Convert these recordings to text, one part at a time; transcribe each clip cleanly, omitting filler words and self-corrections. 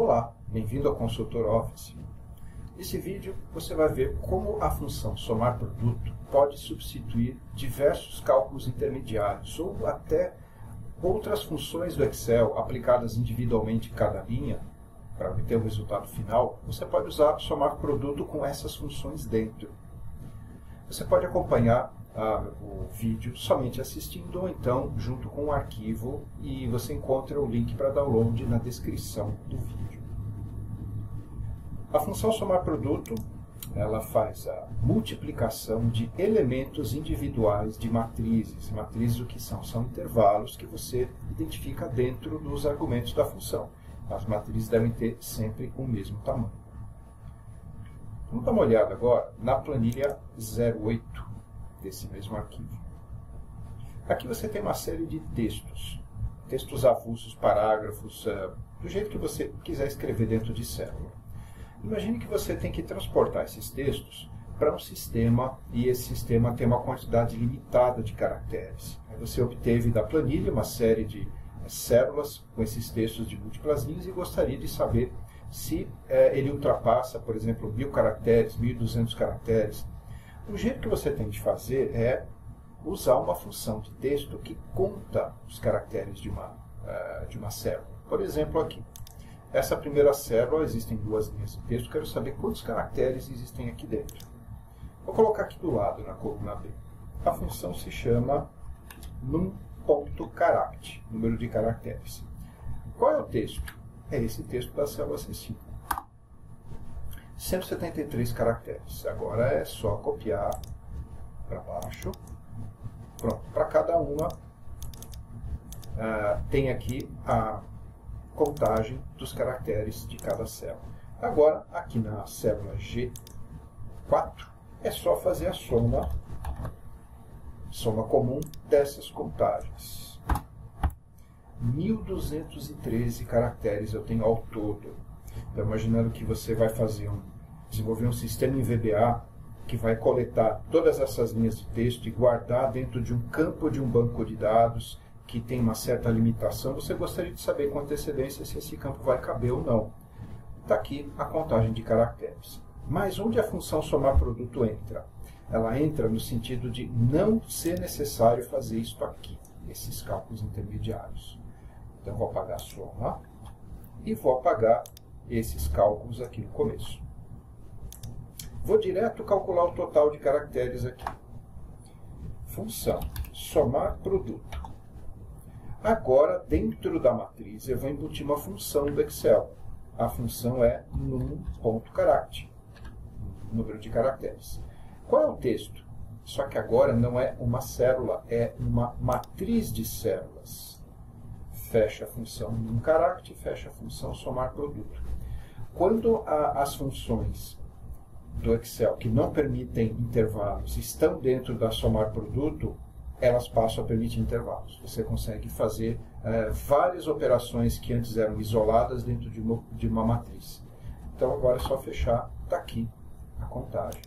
Olá, bem-vindo ao Consultor Office. Nesse vídeo você vai ver como a função somar produto pode substituir diversos cálculos intermediários ou até outras funções do Excel aplicadas individualmente em cada linha para obter o resultado final. Você pode usar somar produto com essas funções dentro. Você pode acompanhar o vídeo somente assistindo ou então junto com o arquivo, e você encontra o link para download na descrição do vídeo. A função somar produto, ela faz a multiplicação de elementos individuais de matrizes. Matrizes o que são? São intervalos que você identifica dentro dos argumentos da função. As matrizes devem ter sempre o mesmo tamanho. Vamos dar uma olhada agora na planilha 08 desse mesmo arquivo. Aqui você tem uma série de textos avulsos, parágrafos, do jeito que você quiser escrever dentro de célula. Imagine que você tem que transportar esses textos para um sistema, e esse sistema tem uma quantidade limitada de caracteres. Aí você obteve da planilha uma série de células com esses textos de múltiplas linhas e gostaria de saber se ele ultrapassa, por exemplo, 1000 caracteres, 1200 caracteres. O jeito que você tem de fazer é usar uma função de texto que conta os caracteres de uma célula. Por exemplo, aqui. Essa primeira célula, existem duas linhas de texto, quero saber quantos caracteres existem aqui dentro. Vou colocar aqui do lado, na coluna B. A função se chama num.charact, número de caracteres. Qual é o texto? É esse texto da célula C5. 173 caracteres. Agora é só copiar para baixo. Pronto. Para cada uma, tem aqui a contagem dos caracteres de cada célula. Agora, aqui na célula G4, é só fazer a soma comum dessas contagens. 1213 caracteres eu tenho ao todo. Então, imaginando que você vai desenvolver um sistema em VBA que vai coletar todas essas linhas de texto e guardar dentro de um campo de um banco de dados que tem uma certa limitação, você gostaria de saber com antecedência se esse campo vai caber ou não. Está aqui a contagem de caracteres. Mas onde a função somar produto entra? Ela entra no sentido de não ser necessário fazer isto aqui, esses cálculos intermediários. Então, vou apagar a soma e vou apagar esses cálculos aqui no começo. Vou direto calcular o total de caracteres aqui. Função somar produto. Agora, dentro da matriz, eu vou embutir uma função do Excel. A função é num.charact, número de caracteres. Qual é o texto? Só que agora não é uma célula, é uma matriz de células. Fecha a função num.charact, fecha a função somar produto. Quando as funções do Excel que não permitem intervalos estão dentro da somar produto, elas passam a permitir intervalos. Você consegue fazer várias operações que antes eram isoladas dentro de uma matriz. Então agora é só fechar, está aqui a contagem.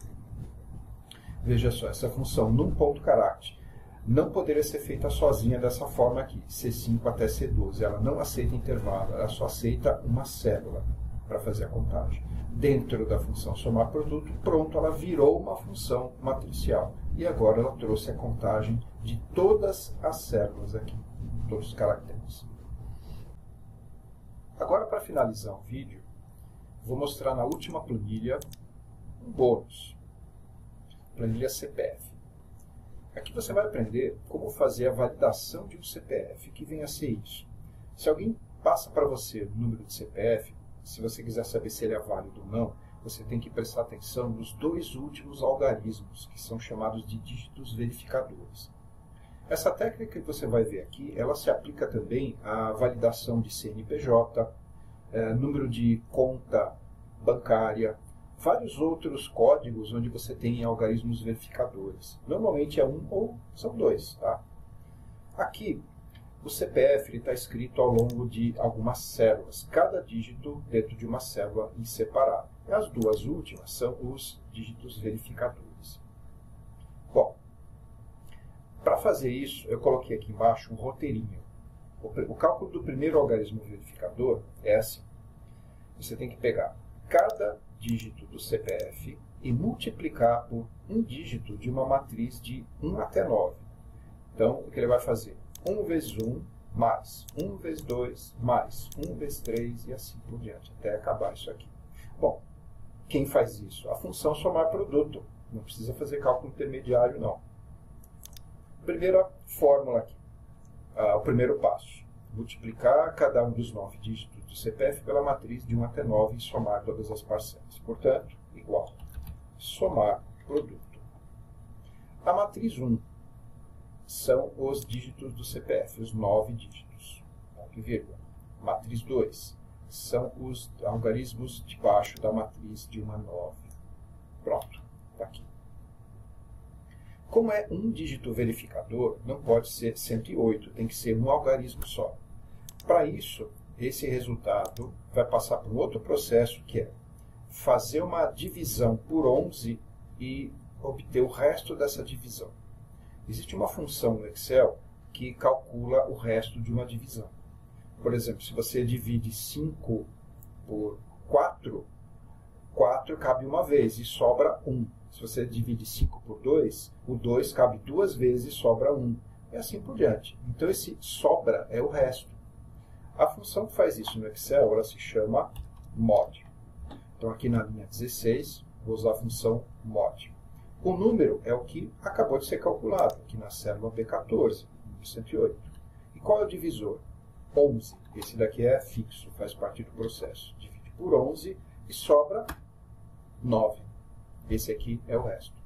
Veja só, essa função num.charact não poderia ser feita sozinha dessa forma aqui, C5 até C12. Ela não aceita intervalo, ela só aceita uma célula para fazer a contagem. Dentro da função somar produto, pronto, ela virou uma função matricial. E agora ela trouxe a contagem de todas as células aqui, todos os caracteres. Agora, para finalizar o vídeo, vou mostrar na última planilha um bônus. Planilha CPF. Aqui você vai aprender como fazer a validação de um CPF, que vem a ser isso. Se alguém passa para você o número de CPF, se você quiser saber se ele é válido ou não, você tem que prestar atenção nos dois últimos algarismos, que são chamados de dígitos verificadores. Essa técnica que você vai ver aqui, ela se aplica também à validação de CNPJ, número de conta bancária, vários outros códigos onde você tem algarismos verificadores. Normalmente é um ou são dois. Tá? Aqui, o CPF está escrito ao longo de algumas células, cada dígito dentro de uma célula em separado. E as duas últimas são os dígitos verificadores. Bom, para fazer isso, eu coloquei aqui embaixo um roteirinho. O cálculo do primeiro algarismo verificador é assim. você tem que pegar cada dígito do CPF e multiplicar por um dígito de uma matriz de 1 até 9. Então, o que ele vai fazer? 1 vezes 1, mais 1 vezes 2, mais 1 vezes 3 e assim por diante, até acabar isso aqui. Bom, quem faz isso? A função somar produto. Não precisa fazer cálculo intermediário, não. Primeira fórmula aqui. O primeiro passo. Multiplicar cada um dos 9 dígitos do CPF pela matriz de 1 até 9 e somar todas as parcelas. Portanto, igual. Somar produto. A matriz 1 são os dígitos do CPF, os 9 dígitos. Ponto e vírgula. Matriz 2 são os algarismos de baixo da matriz de 1 a 9. Pronto, está aqui. Como é um dígito verificador, não pode ser 108, tem que ser um algarismo só. Para isso, esse resultado vai passar por um outro processo, que é fazer uma divisão por 11 e obter o resto dessa divisão. Existe uma função no Excel que calcula o resto de uma divisão. Por exemplo, se você divide 5 por 4, 4 cabe uma vez e sobra 1. Se você divide 5 por 2, o 2 cabe 2 vezes e sobra 1. E assim por diante. Então, esse sobra é o resto. A função que faz isso no Excel, ela se chama mod. Então, aqui na linha 16, vou usar a função mod. O número é o que acabou de ser calculado, aqui na célula B14, número 108. E qual é o divisor? 11. Esse daqui é fixo, faz parte do processo. Divide por 11 e sobra 9. Esse aqui é o resto.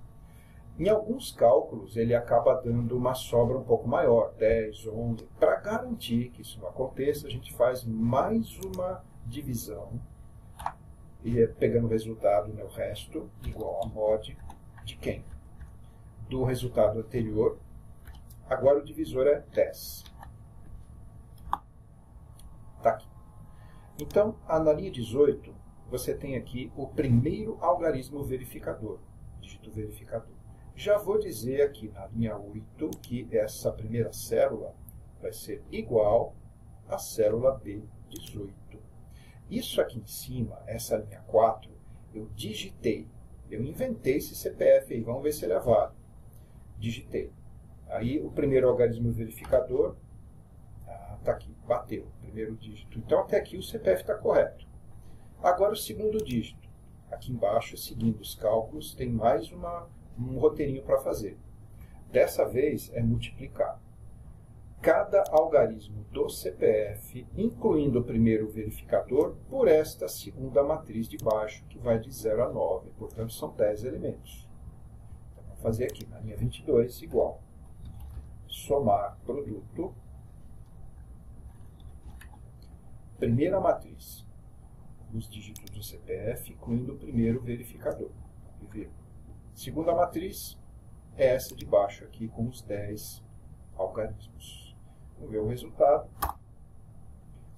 Em alguns cálculos, ele acaba dando uma sobra um pouco maior, 10, 11. Para garantir que isso não aconteça, a gente faz mais uma divisão, e pegando o resultado, né, o resto, igual a mod de quem? Do resultado anterior. Agora o divisor é 10. Está aqui. Então, na linha 18, você tem aqui o primeiro algarismo verificador, dígito verificador. Já vou dizer aqui na linha 8 que essa primeira célula vai ser igual à célula B18. Isso aqui em cima, essa linha 4, eu digitei. Eu inventei esse CPF aí, vamos ver se ele é válido. Digitei. Aí o primeiro algarismo verificador, está aqui, bateu, primeiro dígito. Então até aqui o CPF está correto. Agora o segundo dígito. Aqui embaixo, seguindo os cálculos, tem mais um roteirinho para fazer. Dessa vez é multiplicar cada algarismo do CPF, incluindo o primeiro verificador, por esta segunda matriz de baixo, que vai de 0 a 9. Portanto, são 10 elementos. Então, vamos fazer aqui na linha 22, igual. Somar produto. Primeira matriz. Os dígitos do CPF, incluindo o primeiro verificador. Segunda matriz é essa de baixo aqui, com os 10 algarismos. Vamos ver o resultado.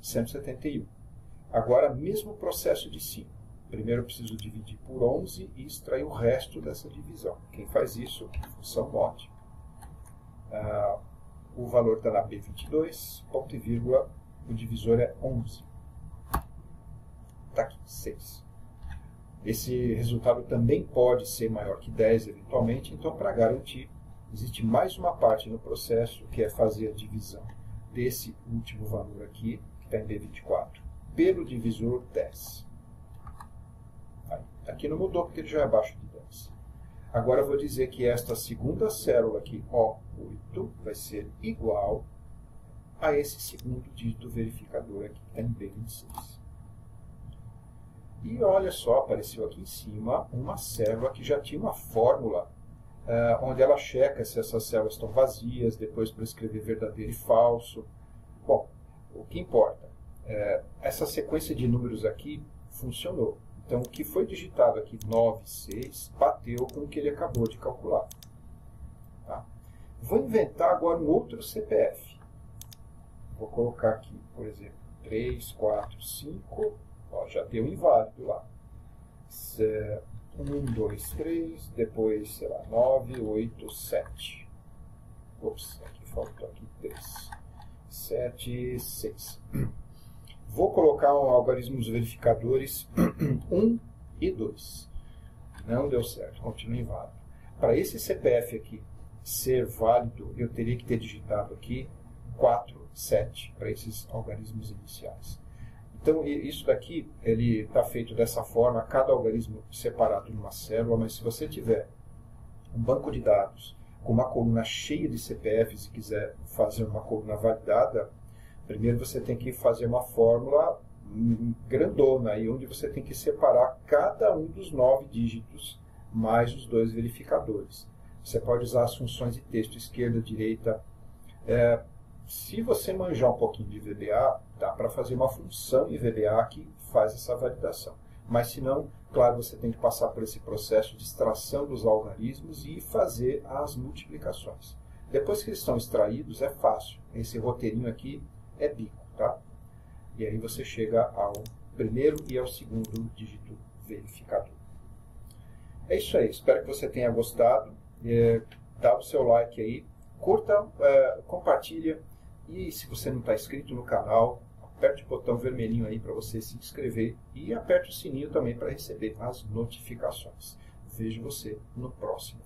171. Agora, mesmo processo de cima. Primeiro eu preciso dividir por 11 e extrair o resto dessa divisão. Quem faz isso? Função mod. O valor está na B22, ponto e vírgula, o divisor é 11. Está aqui, 6. Esse resultado também pode ser maior que 10 eventualmente, então para garantir, existe mais uma parte no processo, que é fazer a divisão desse último valor aqui, que está em B24, pelo divisor 10. Aí, aqui não mudou porque ele já é abaixo de 10. Agora eu vou dizer que esta segunda célula aqui, O8, vai ser igual a esse segundo dígito verificador aqui, que está em B26. E olha só, apareceu aqui em cima uma célula que já tinha uma fórmula onde ela checa se essas células estão vazias, depois para escrever verdadeiro e falso. Bom, o que importa, essa sequência de números aqui funcionou. Então, o que foi digitado aqui, 9, 6, bateu com o que ele acabou de calcular. Tá? Vou inventar agora um outro CPF. Vou colocar aqui, por exemplo, 3, 4, 5... Ó, já deu inválido lá. 1, 2, 3, depois, sei lá, 9, 8, 7. Ops, aqui faltou aqui 3. 7, 6. Vou colocar algarismos verificadores 1 e 2. Não deu certo, continua inválido. Para esse CPF aqui ser válido, eu teria que ter digitado aqui 4, 7 para esses algarismos iniciais. Então, isso daqui ele está feito dessa forma, cada algarismo separado numa célula, mas se você tiver um banco de dados com uma coluna cheia de CPFs e quiser fazer uma coluna validada, primeiro você tem que fazer uma fórmula grandona, aí, onde você tem que separar cada um dos 9 dígitos mais os 2 verificadores. Você pode usar as funções de texto esquerda, direita. Se você manjar um pouquinho de VBA, dá para fazer uma função em VBA que faz essa validação. Mas se não, claro, você tem que passar por esse processo de extração dos algarismos e fazer as multiplicações. Depois que eles estão extraídos, é fácil. Esse roteirinho aqui é bico, tá? E aí você chega ao primeiro e ao segundo dígito verificador. É isso aí, espero que você tenha gostado. Dá o seu like aí, curta, compartilha. E se você não está inscrito no canal, aperte o botão vermelhinho aí para você se inscrever e aperte o sininho também para receber as notificações. Vejo você no próximo.